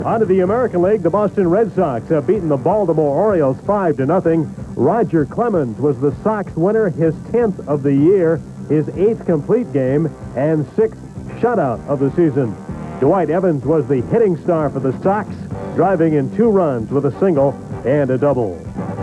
On to the American League, the Boston Red Sox have beaten the Baltimore Orioles 5-0. Roger Clemens was the Sox winner, his 10th of the year, his 8th complete game, and 6th shutout of the season. Dwight Evans was the hitting star for the Sox, driving in 2 runs with a single and a double.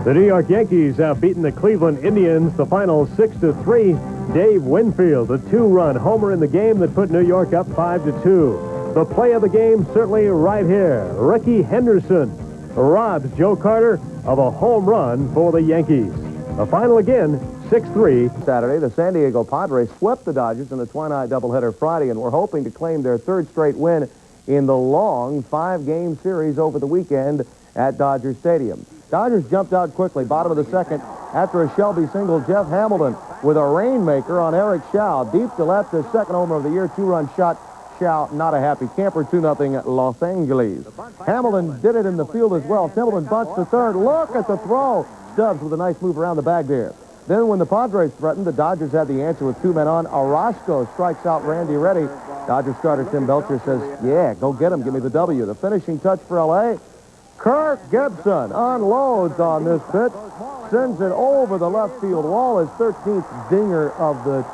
The New York Yankees have beaten the Cleveland Indians, the final 6-3. Dave Winfield, a 2-run homer in the game that put New York up 5-2. The play of the game certainly right here. Ricky Henderson robs Joe Carter of a home run for the Yankees. The final again, 6-3. Saturday, the San Diego Padres swept the Dodgers in the twilight doubleheader Friday and were hoping to claim their 3rd straight win in the long 5-game series over the weekend at Dodger Stadium. Dodgers jumped out quickly, bottom of the 2nd, after a Shelby single. Jeff Hamilton with a rainmaker on Eric Shaw. Deep to left, his 2nd homer of the year, 2-run shot. Shaw, not a happy camper, 2-0 Los Angeles. Hamilton did it in the field as well. Hamilton bunts to 3rd. Look at the throw. Stubbs with a nice move around the bag there. Then when the Padres threatened, the Dodgers had the answer with 2 men on. Orozco strikes out Randy Reddy. Dodgers starter Tim Belcher says, yeah, go get him. Give me the W. The finishing touch for L.A. Kirk Gibson unloads on this pitch. Sends it over the left field wall. His 13th dinger of the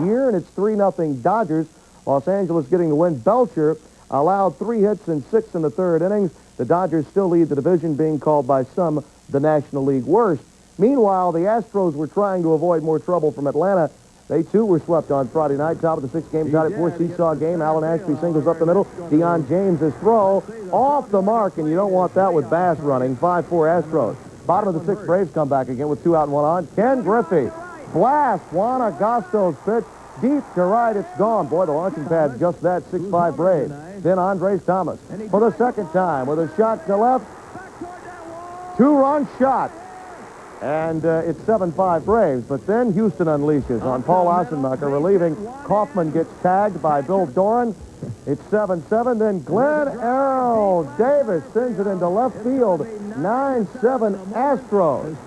year, and it's 3-0 Dodgers. Los Angeles getting the win. Belcher allowed 3 hits and 6 in the 3rd innings. The Dodgers still lead the division, being called by some the National League worst. Meanwhile, the Astros were trying to avoid more trouble from Atlanta. They, too, were swept on Friday night. Top of the 6th game, tied at 4, seesaw game. Alan Ashby singles up the middle. Deion James's throw off the mark, and you don't want that with Bass running. 5-4 Astros. Bottom of the 6th, Braves come back again with 2 out and 1 on. Ken Griffey blasts Juan Agosto's pitch. Deep to right, it's gone. Boy, the launching pad's just that, 6-5 Braves. Then Andres Thomas for the 2nd time with a shot to left. 2-run shot. And it's 7-5 Braves. But then Houston unleashes on Paul Ossenmacher, relieving. Kaufman gets tagged by Bill Doran. It's 7-7. Then Glenn Errol Davis sends it into left field. 9-7 Astros.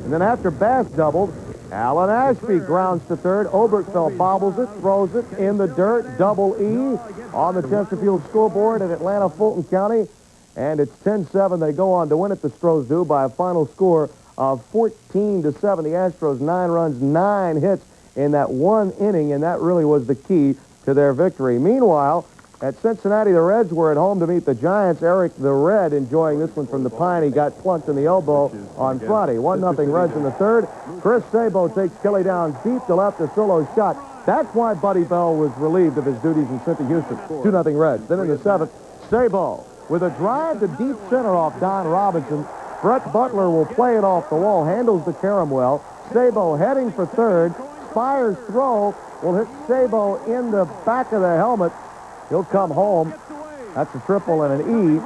And then after Bass doubled, Alan Ashby grounds to 3rd. Oberkfell bobbles it, throws it in the dirt. Double E on the Chesterfield scoreboard at Atlanta, Fulton County. And it's 10-7. They go on to win it, the Stros do, by a final score of 14-7. The Astros, 9 runs, 9 hits in that 1 inning, and that really was the key to their victory. Meanwhile, at Cincinnati, the Reds were at home to meet the Giants. Eric the Red enjoying this one from the pine. He got plunked in the elbow on Friday. 1-0 Reds in the 3rd. Chris Sabo takes Kelly down deep to left, a solo shot. That's why Buddy Bell was relieved of his duties in Cynthia Houston. 2-0 Reds. Then in the 7th, Sabo with a drive to deep center off Don Robinson. Brett Butler will play it off the wall, handles the carom well. Sabo heading for 3rd. Spire's throw will hit Sabo in the back of the helmet. He'll come home. That's a triple and an E.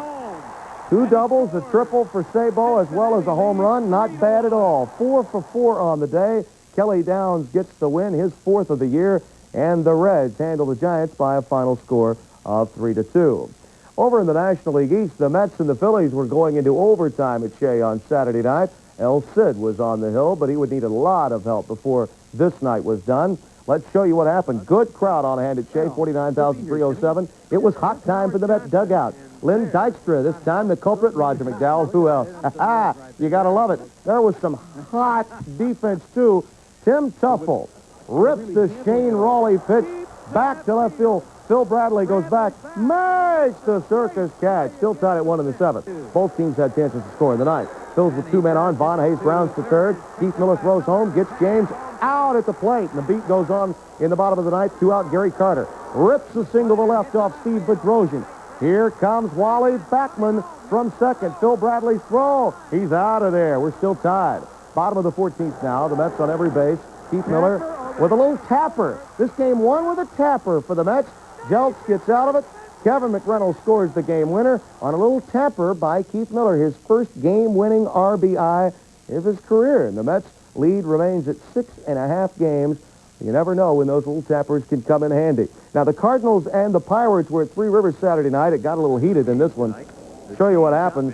2 doubles, a triple for Sabo, as well as a home run. Not bad at all. 4 for 4 on the day. Kelly Downs gets the win, his 4th of the year. And the Reds handle the Giants by a final score of 3-2. Over in the National League East, the Mets and the Phillies were going into overtime at Shea on Saturday night. El Cid was on the hill, but he would need a lot of help before this night was done. Let's show you what happened. Good crowd on hand at Shea, 49,307. It was hot time for the Mets dugout. Lynn Dykstra, this time the culprit, Roger McDowell. Who else? You got to love it. There was some hot defense, too. Tim Tuffle rips the Shane Raleigh pitch back to left field. Phil Bradley goes back, makes the circus catch. Still tied at 1 in the 7th. Both teams had chances to score in the 9th. Phil's with 2 men on. Von Hayes grounds to 3rd. Keith Miller throws home, gets James out at the plate. And the beat goes on in the bottom of the 9th. 2 out, Gary Carter rips a single to left off Steve Bedrosian. Here comes Wally Backman from 2nd. Phil Bradley's throw. He's out of there. We're still tied. Bottom of the 14th now. The Mets on every base. Keith Miller with a little tapper. This game won with a tapper for the Mets. Jelks gets out of it. Kevin McReynolds scores the game winner on a little tapper by Keith Miller, his first game-winning RBI of his career. And the Mets' lead remains at 6.5 games. You never know when those little tappers can come in handy. Now, the Cardinals and the Pirates were at Three Rivers Saturday night. It got a little heated in this one. Show you what happened.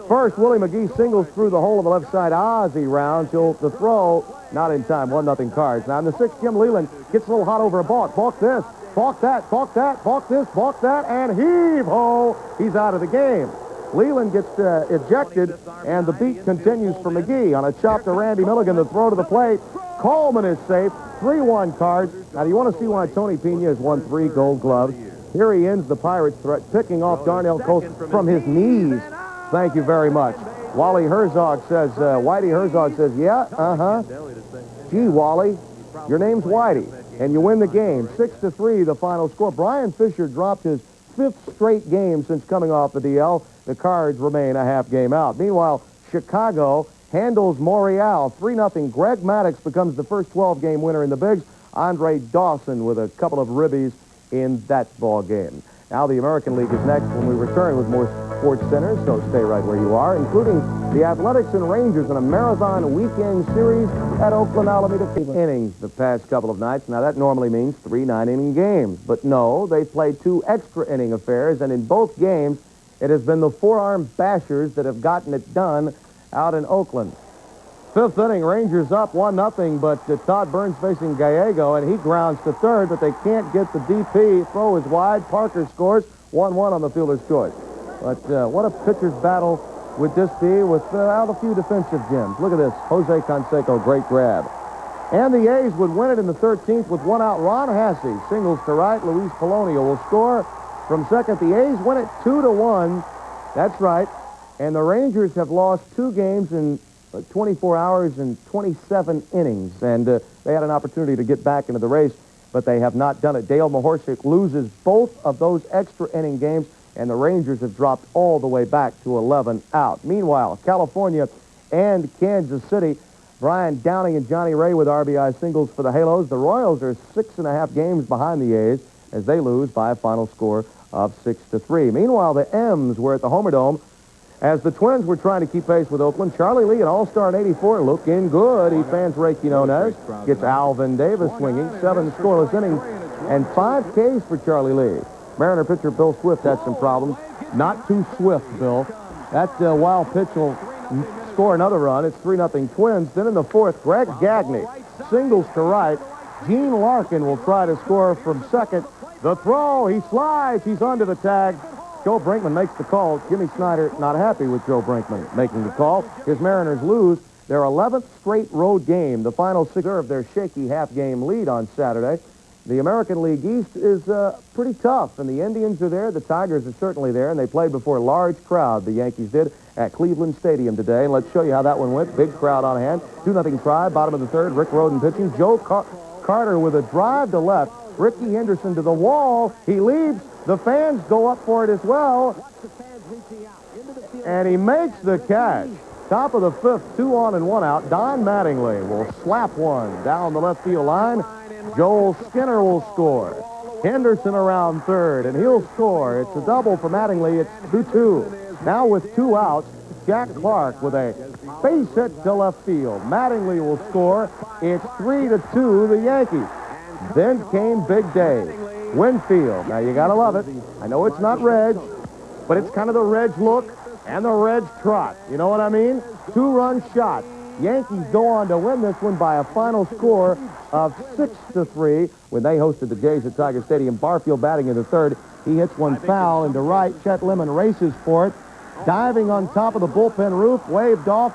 First, Willie McGee singles through the hole of the left side Ozzie round till the throw, not in time, 1-0 Cards. Now, in the 6th, Jim Leland gets a little hot over a balk. Balk this. balk that, balk that, balk this, balk that, and heave-ho! He's out of the game. Leland gets ejected, and the beat continues for McGee. On a chop to Randy Milligan, the throw to the plate. Coleman is safe. 3-1 Cards. Now, do you want to see why Tony Pena has won 3 Gold Gloves? Here he ends the Pirates threat, picking off Darnell Coates from his knees. Thank you very much. Whitey Herzog says, yeah, Gee, Wally, your name's Whitey, and you win the game. 6-3, the final score. Brian Fisher dropped his 5th straight game since coming off the DL. The Cards remain a half game out. Meanwhile, Chicago handles Montreal 3-0. Greg Maddux becomes the first 12-game winner in the Bigs. Andre Dawson with a couple of ribbies in that ball game. Now the American League is next when we return with more Sports Center, so stay right where you are, including the Athletics and Rangers in a marathon weekend series at Oakland Alameda. Innings the past couple of nights. Now that normally means 3 9-inning games, but no, they played 2 extra inning affairs, and in both games it has been the forearm bashers that have gotten it done out in Oakland. 5th inning, Rangers up 1-0, but Todd Burns facing Gallego, and he grounds to third, but they can't get the DP. Throw is wide. Parker scores 1-1 on the fielder's choice. But what a pitcher's battle would this be without a few defensive gems. Look at this. Jose Canseco, great grab. And the A's would win it in the 13th with 1 out. Ron Hasse singles to right. Luis Polonio will score from second. The A's win it 2-1. That's right. And the Rangers have lost 2 games in 24 hours and 27 innings, and they had an opportunity to get back into the race, but they have not done it. Dale Mahorcic loses both of those extra inning games, and the Rangers have dropped all the way back to 11 out. Meanwhile, California and Kansas City, Brian Downing and Johnny Ray with RBI singles for the Halos. The Royals are 6.5 games behind the A's as they lose by a final score of 6-3. Meanwhile, the M's were at the Homer Dome as the Twins were trying to keep pace with Oakland. Charlie Lee, an all-star in '84, looking good. He fans Ray Quinones, gets Alvin Davis swinging, 7 scoreless innings, and 5 Ks for Charlie Lee. Mariner pitcher Bill Swift had some problems. Not too swift, Bill. That wild pitch will score another run. It's 3-0 Twins. Then in the 4th, Greg Gagne singles to right. Gene Larkin will try to score from second. The throw, he slides. He's under the tag. Joe Brinkman makes the call. Jimmy Snyder not happy with Joe Brinkman making the call. His Mariners lose their 11th straight road game. The final 6 of their shaky half-game lead on Saturday. The American League East is pretty tough, and the Indians are there. The Tigers are certainly there, and they played before a large crowd. The Yankees did at Cleveland Stadium today, and let's show you how that one went. Big crowd on hand. 2-0 try, bottom of the 3rd. Rick Rhoden pitching. Joe Carter with a drive to left. Ricky Henderson to the wall. He leaps. The fans go up for it as well. And he makes the catch. Top of the 5th, 2 on and 1 out. Don Mattingly will slap one down the left field line. Joel Skinner will score. Henderson around 3rd, and he'll score. It's a double for Mattingly. It's 2-2. Now with 2 outs, Jack Clark with a base hit to left field. Mattingly will score. It's 3-2, the Yankees. Then came Big Dave. Winfield. Now, you got to love it. I know it's not Reg, but it's kind of the Reg look and the Reg trot. You know what I mean? 2-run shot. Yankees go on to win this one by a final score of 6-3 when they hosted the Jays at Tiger Stadium. Barfield batting in the 3rd. He hits one foul into right. Chet Lemon races for it. Diving on top of the bullpen roof, waved off,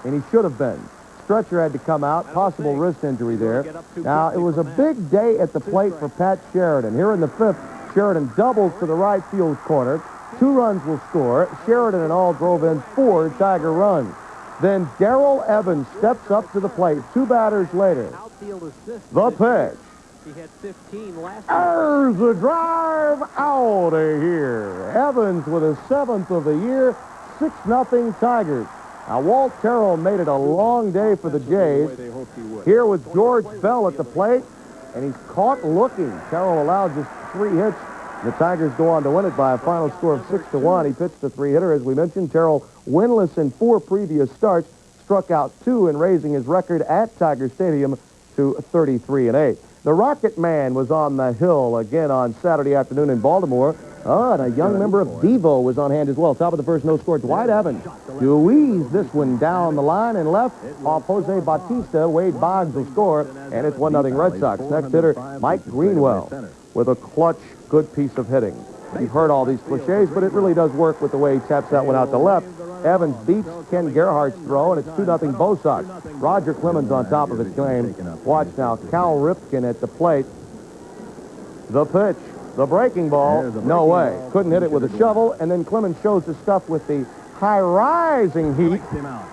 and he should have been. Stretcher had to come out, possible wrist injury there. Now, it was a big day at the plate for Pat Sheridan. Here in the 5th, Sheridan doubles to the right field corner. 2 runs will score. Sheridan and all drove in 4 Tiger runs. Then Darrell Evans steps up to the plate 2 batters later. The pitch. He had 15 last There's the drive out of here. Evans with his 7th of the year, 6-0 Tigers. Now, Walt Terrell made it a long day for the Jays. Here with George Bell at the plate, and he's caught looking. Terrell allowed just 3 hits. The Tigers go on to win it by a final score of 6-1. He pitched a 3-hitter, as we mentioned. Terrell, winless in 4 previous starts, struck out 2 in raising his record at Tiger Stadium to 33-8. The Rocket Man was on the hill again on Saturday afternoon in Baltimore. Oh, and a young member of Devo was on hand as well. Top of the 1st, no score. Dwight Evans to ease this one down the line and left off Jose Bautista. Wade Boggs will score, and it's 1-0 Red Sox. Next hitter, Mike Greenwell. with a clutch, good piece of hitting. You've heard all these cliches, but it really does work with the way he taps that one out to left. Evans beats Ken Gerhardt's throw, and it's 2-0 Bo Sox. Roger Clemens on top of his game. Watch now, Cal Ripken at the plate. The pitch, the breaking ball, no way. Couldn't hit it with a shovel, and then Clemens shows the stuff with the high-rising heat,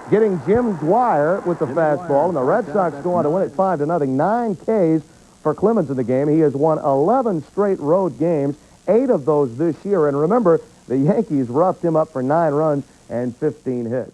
getting Jim Dwyer with the fastball, and the Red Sox go on to win it 5-0. 9 Ks for Clemens in the game. He has won 11 straight road games, 8 of those this year. And remember, the Yankees roughed him up for 9 runs and 15 hits.